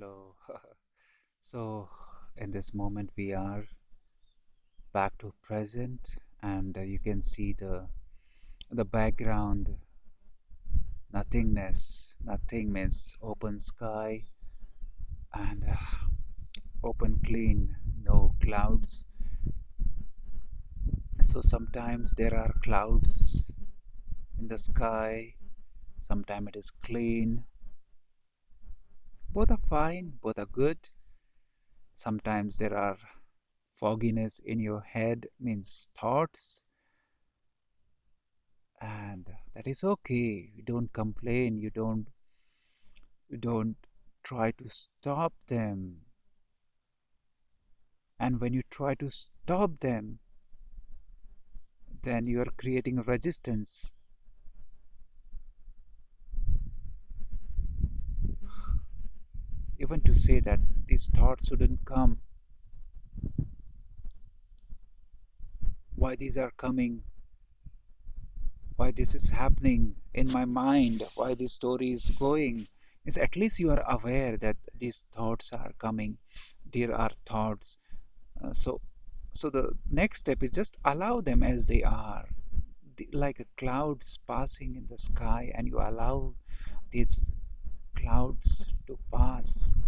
Hello. So, in this moment, we are back to present, and you can see the background nothingness. Nothing means open sky and open, clean, no clouds. So sometimes there are clouds in the sky. Sometimes it is clean. Both are fine. Both are good. Sometimes there are fogginess in your head, means thoughts, and that is okay. You don't complain, you don't try to stop them. And when you try to stop them, then you are creating a resistance. Even to say that these thoughts shouldn't come, why these are coming, why this is happening in my mind, why this story is going, is at least you are aware that these thoughts are coming. There are thoughts. So the next step is just allow them as they are, like a clouds passing in the sky, and you allow these clouds to pass.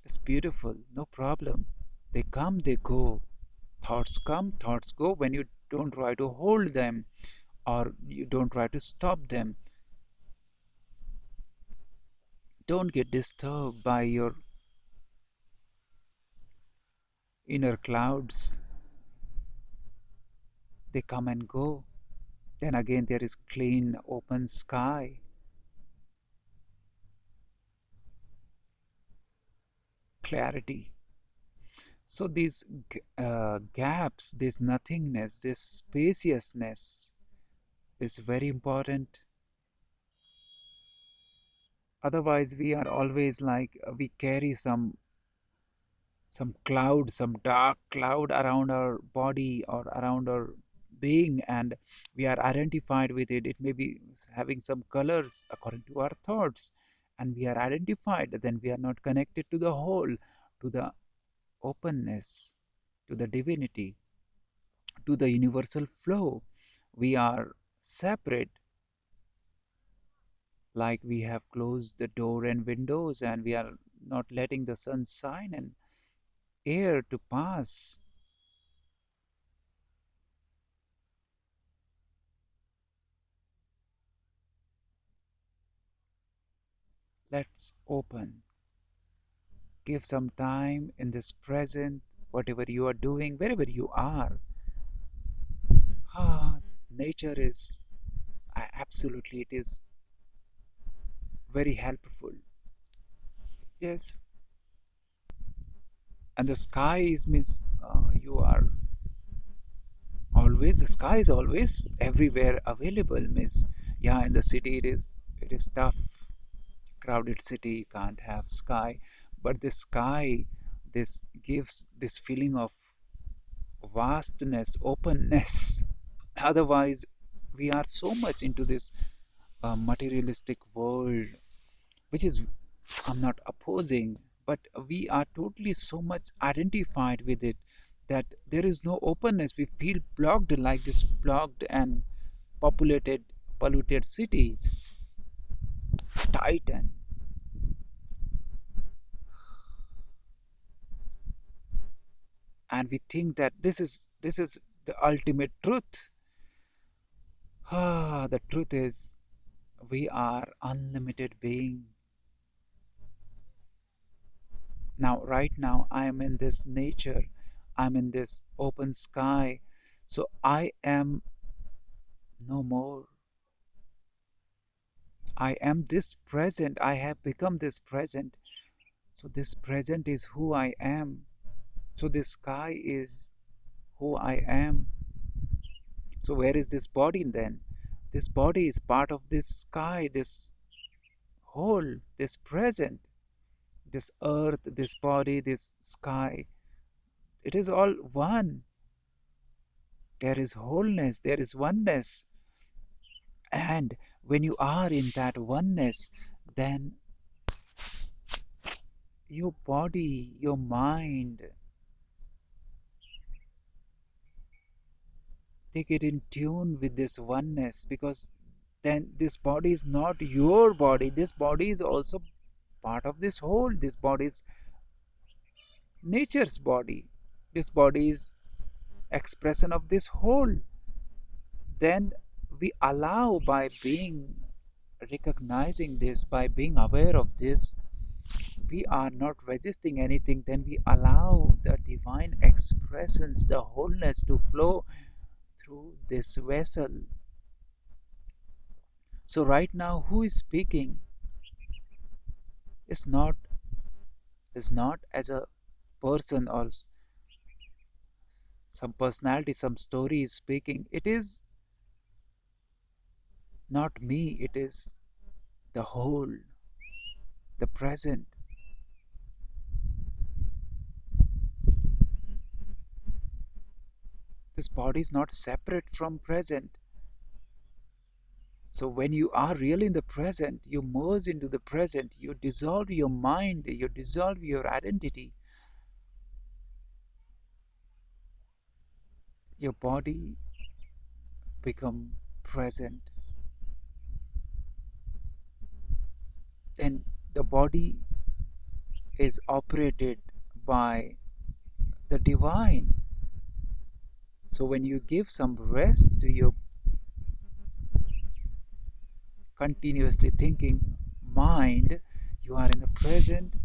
It's beautiful, no problem. They come, they go. Thoughts come, thoughts go. When you don't try to hold them or you don't try to stop them, don't get disturbed by your inner clouds. They come and go. Then again, there is clean, open sky, clarity. So these gaps, this nothingness, this spaciousness is very important. Otherwise, we are always like we carry some cloud, some dark cloud around our body or around our being, and we are identified with it. It may be having some colors according to our thoughts, and we are identified. Then we are not connected to the whole, to the openness, to the divinity, to the universal flow. We are separate, like we have closed the door and windows, and we are not letting the sun shine and air to pass. Let's open. Give some time in this present, whatever you are doing, wherever you are. Ah, nature is absolutely, it is very helpful. Yes, and the sky is means you are always, the sky is always everywhere available. Means yeah, in the city it is tough, crowded city, you can't have sky, but the sky, this gives this feeling of vastness, openness. Otherwise, we are so much into this materialistic world, which is, I'm not opposing, but we are totally so much identified with it that there is no openness. We feel blocked, like this blocked and populated, polluted cities, titan. And we think that this is the ultimate truth. The truth is we are unlimited being. Now, right now, I am in this nature, I'm in this open sky, so I am no more. I am this present, I have become this present. So this present is who I am. So this sky is who I am. So where is this body then? This body is part of this sky, this whole, this present, this earth, this body, this sky. It is all one. There is wholeness, there is oneness. And when you are in that oneness, then your body, your mind, they get in tune with this oneness, because then this body is not your body. This body is also part of this whole. This body is nature's body. This body is expression of this whole. Then we allow, by being recognizing this, by being aware of this, we are not resisting anything. Then we allow the divine expressions, the wholeness to flow through this vessel. So right now, who is speaking is not as a person or some personality, some story is speaking. It is not me, it is the whole, the present. This body is not separate from present. So when you are really in the present, you merge into the present, you dissolve your mind, you dissolve your identity. Your body become present. Then the body is operated by the divine. So when you give some rest to your continuously thinking mind, you are in the present,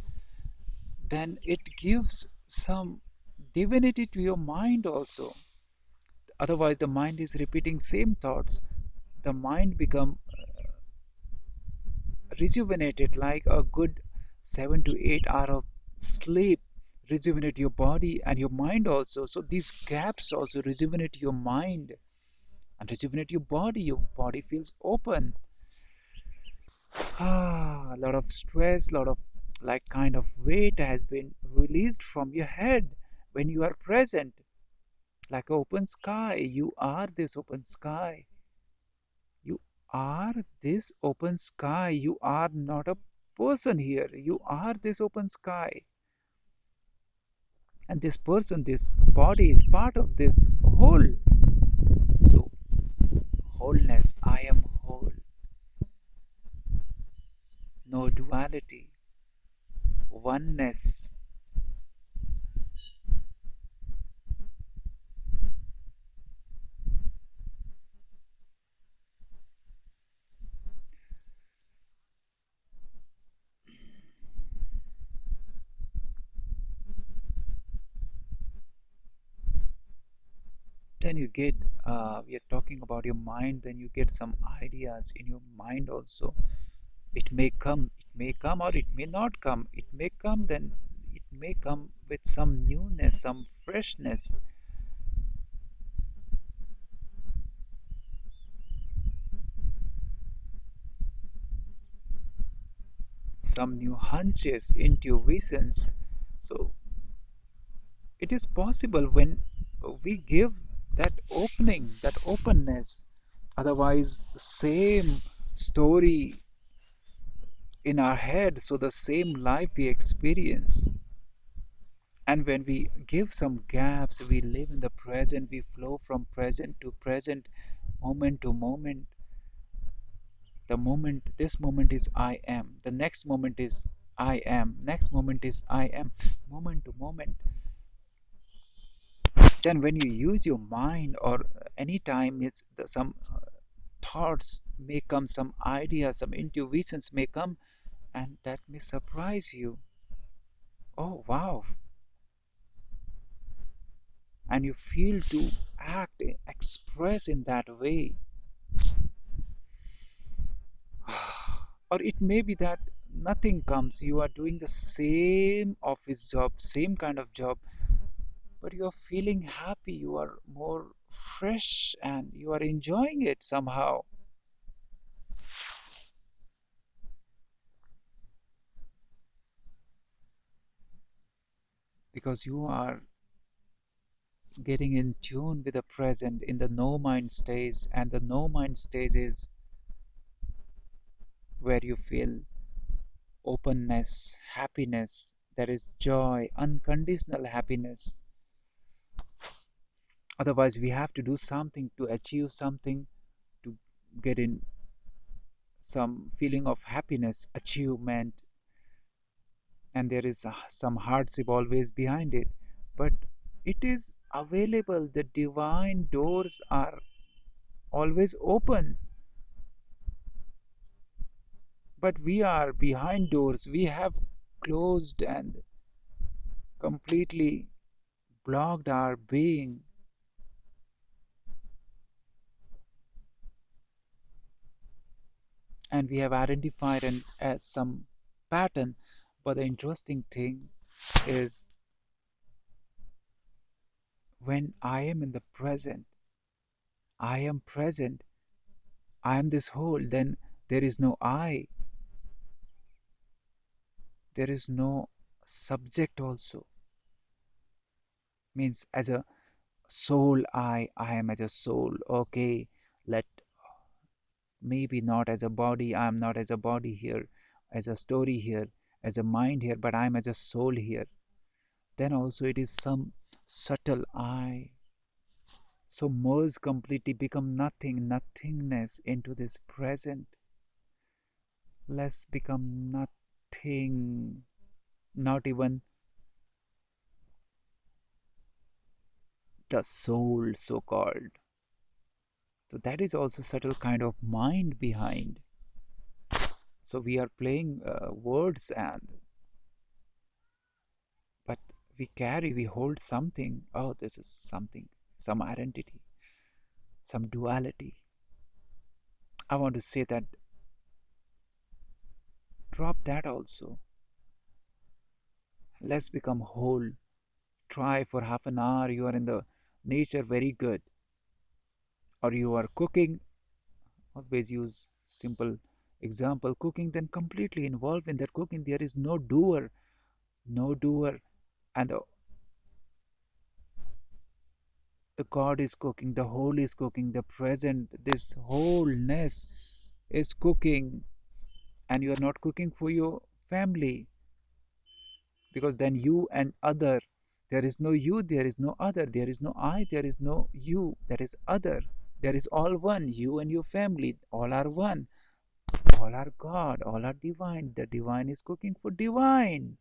then it gives some divinity to your mind also. Otherwise the mind is repeating same thoughts. The mind become rejuvenated, like a good 7 to 8 hour of sleep rejuvenate your body and your mind also. So these gaps also rejuvenate your mind and rejuvenate your body. Your body feels open. A lot of stress, lot of like kind of weight has been released from your head when you are present. Like open sky, you are this open sky. You are this open sky. You are not a person here. You are this open sky. And this person, this body is part of this whole. So, wholeness, I am whole. No duality. Oneness. Then you get, we are talking about your mind, then you get some ideas in your mind also. It may come or it may not come. It may come, then it may come with some newness, some freshness, some new hunches, intuitions. So it is possible when we give that opening, that openness. Otherwise, same story in our head, so the same life we experience. And when we give some gaps, we live in the present, we flow from present to present, moment to moment. The moment, this moment is I am, the next moment is I am, next moment is I am, moment to moment. Then when you use your mind, or any time is some thoughts may come, some ideas, some intuitions may come, and that may surprise you. Oh wow. And you feel to act, express in that way. Or it may be that nothing comes, you are doing the same office job, same kind of job, but you are feeling happy, you are more fresh, and you are enjoying it somehow, because you are getting in tune with the present in the no mind stage. And the no mind stage is where you feel openness, happiness. That is joy, unconditional happiness. Otherwise, we have to do something to achieve something, to get in some feeling of happiness, achievement, and there is some hardship always behind it. But it is available. The divine doors are always open. But we are behind doors. We have closed and completely blocked our being. And we have identified an, as some pattern. But the interesting thing is when I am in the present, I am present, I am this whole, then there is no I, there is no subject also. Means as a soul, I am as a soul. Okay, let maybe not as a body, I am not as a body here, as a story here, as a mind here, but I am as a soul here. Then also it is some subtle I. So merge completely, become nothing, nothingness into this present. Let's become nothing, not even the soul, so called. So that is also subtle kind of mind behind. So we are playing words, and but we hold something. Oh, this is something, some identity, some duality. I want to say that drop that also. Let's become whole. Try for half an hour. You are in the nature, very good. Or you are cooking, always use simple example, cooking, then completely involved in that cooking. There is no doer, no doer. And the God is cooking, the whole is cooking, the present, this wholeness is cooking. And you are not cooking for your family, because then you and other, there is no you, there is no other, there is no I, there is no you, that is other. There is all one, you and your family, all are one, all are God, all are divine. The divine is cooking for divine.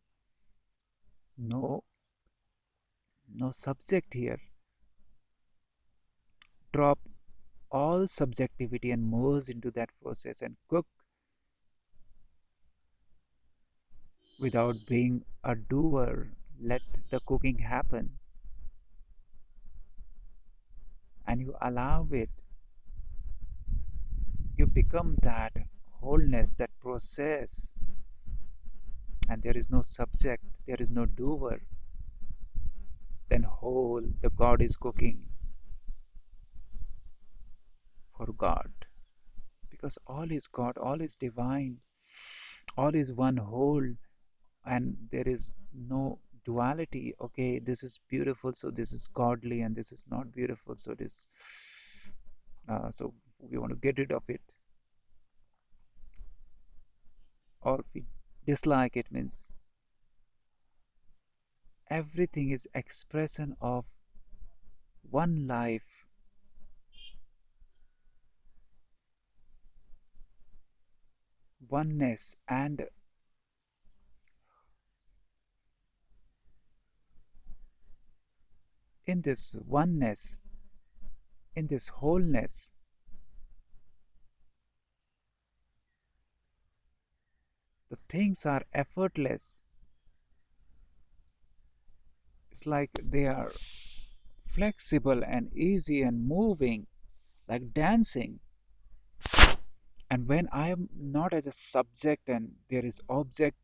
No, no subject here. Drop all subjectivity and merge into that process and cook without being a doer. Let the cooking happen and you allow it. You become that wholeness, that process, and there is no subject, there is no doer. Then whole, the God is cooking for God, because all is God, all is divine, all is one whole, and there is no duality. Okay, this is beautiful, so this is godly, and this is not beautiful, so this so we want to get rid of it, or we dislike it. Means everything is expression of one life, oneness, and in this oneness, in this wholeness, the things are effortless. It's like they are flexible and easy and moving, like dancing. And when I am not as a subject and there is object,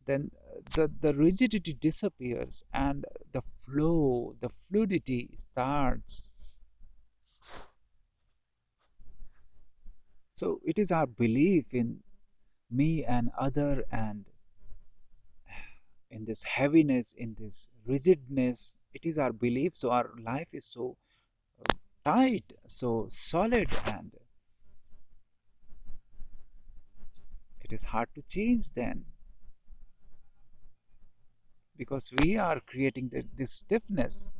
then the rigidity disappears and the flow, the fluidity starts. So it is our belief in me and other, and in this heaviness, in this rigidness, it is our belief. So our life is so tight, so solid, and it is hard to change then. because we are creating this stiffness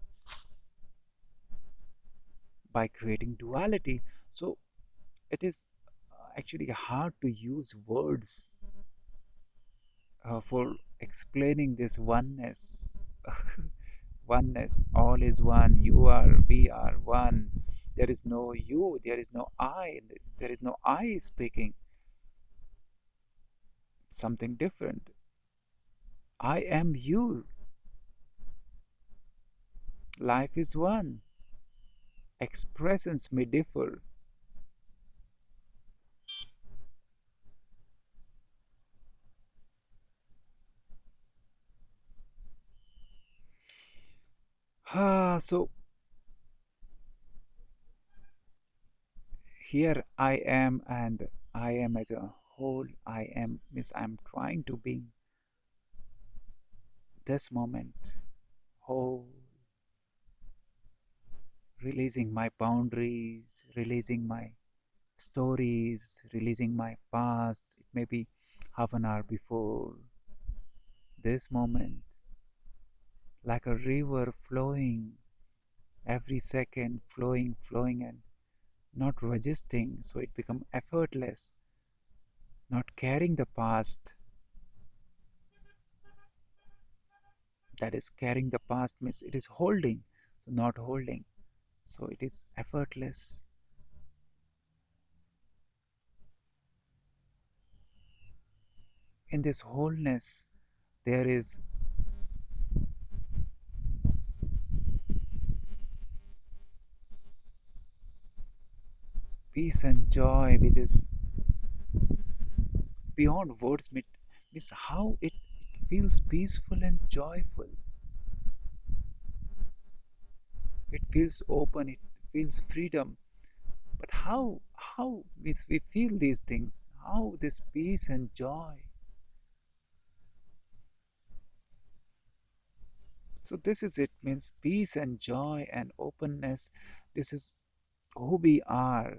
by creating duality. So it is actually hard to use words for explaining this oneness. Oneness, all is one, you are, we are one. There is no you, there is no I, there is no I speaking something different. I am you, life is one, expressions may differ. So here I am, and I am as a whole, I am means I'm trying to be this moment whole, releasing my boundaries, releasing my stories, releasing my past. It may be half an hour before this moment, like a river flowing, every second flowing, flowing, and not resisting. So it become effortless, not carrying the past. That is carrying the past means it is holding, so not holding. So it is effortless. In this wholeness, there is peace and joy, which is beyond words. Means how it feels peaceful and joyful. It feels open, it feels freedom. But how means we feel these things? How this peace and joy? So this is it, means peace and joy and openness. This is who we are.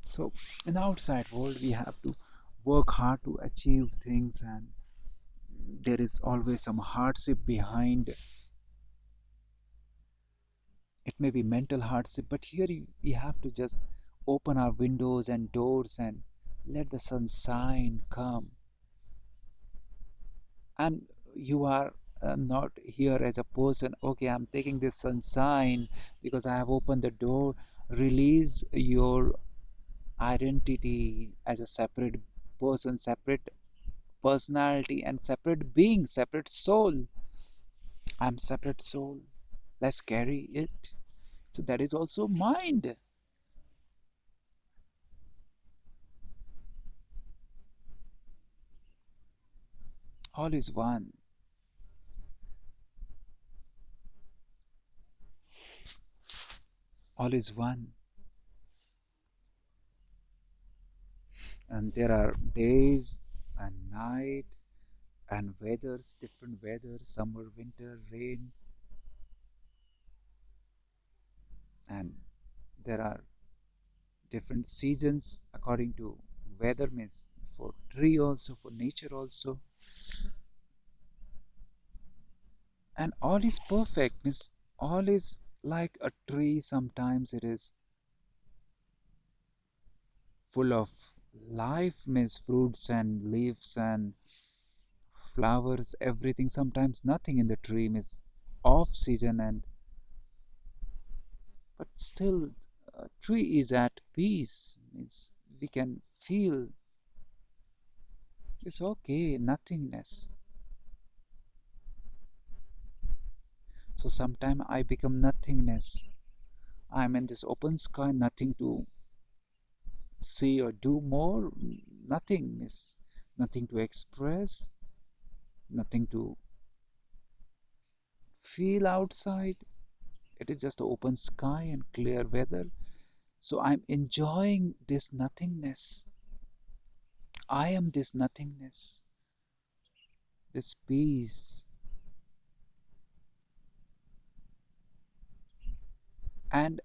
So in the outside world, we have to work hard to achieve things, and there is always some hardship behind. It may be mental hardship, but here we have to just open our windows and doors and let the sunshine come. And you are not here as a person, okay, I'm taking this sunshine because I have opened the door. Release your identity as a separate person, separate personality, and separate being, separate soul. I'm separate soul, let's carry it. So that is also mind. All is one. All is one. And there are days and night and weathers, different weathers, summer, winter, rain, and there are different seasons according to weather, means for tree also, for nature also. And all is perfect, means all is like a tree. Sometimes it is full of life, means fruits and leaves and flowers, everything. Sometimes nothing in the tree, means off season, and but still a tree is at peace, means we can feel it's okay, nothingness. So sometime I become nothingness. I'm in this open sky, nothing to see or do more, nothing, miss, nothing to express, nothing to feel outside. It is just open sky and clear weather. So I'm enjoying this nothingness. I am this nothingness, this peace, and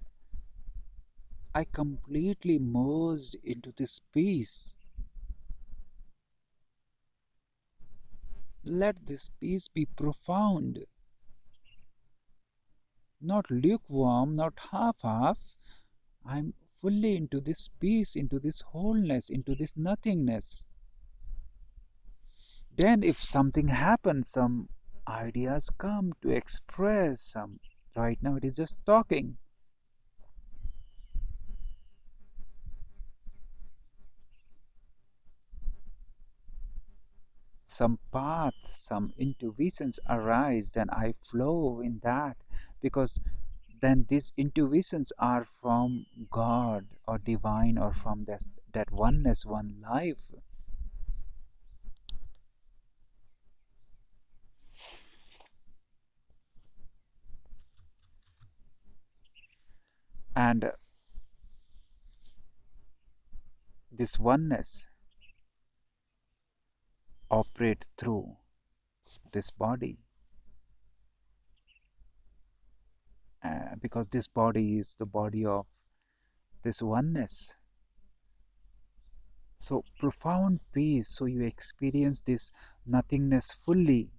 I completely merged into this peace. Let this peace be profound, not lukewarm, not half half. I'm fully into this peace, into this wholeness, into this nothingness. Then, if something happens, some ideas come to express some. Right now, it is just talking. Some path, some intuitions arise, then I flow in that, because then these intuitions are from God or divine or from that oneness, one life. And this oneness operates through this body, because this body is the body of this oneness. So profound peace, so you experience this nothingness fully.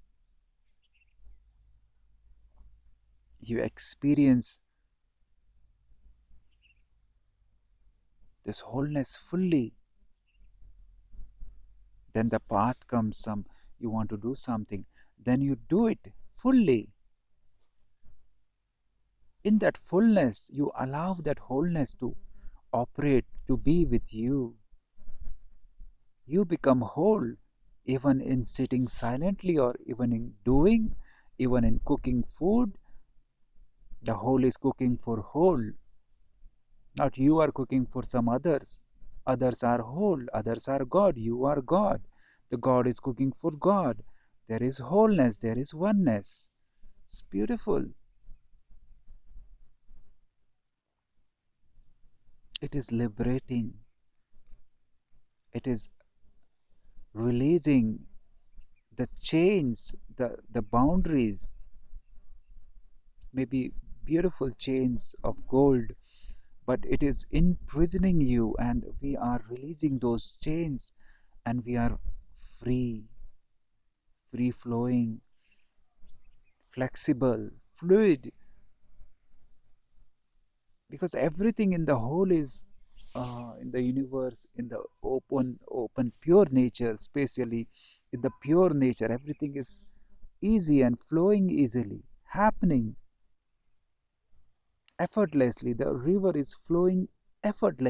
You experience this wholeness fully. Then the path comes, some you want to do something, then you do it fully. In that fullness, you allow that wholeness to operate, to be with you. You become whole, even in sitting silently, or even in doing, even in cooking food. The whole is cooking for whole. Not you are cooking for some others. Others are whole, others are God, you are God. The God is cooking for God. There is wholeness, there is oneness. It's beautiful. It is liberating. It is releasing the chains, the boundaries, maybe beautiful chains of gold, but it is imprisoning you, and we are releasing those chains, and we are free, free flowing, flexible, fluid, because everything in the whole is in the universe, in the open pure nature, especially in the pure nature, everything is easy and flowing easily, happening effortlessly. The river is flowing effortlessly.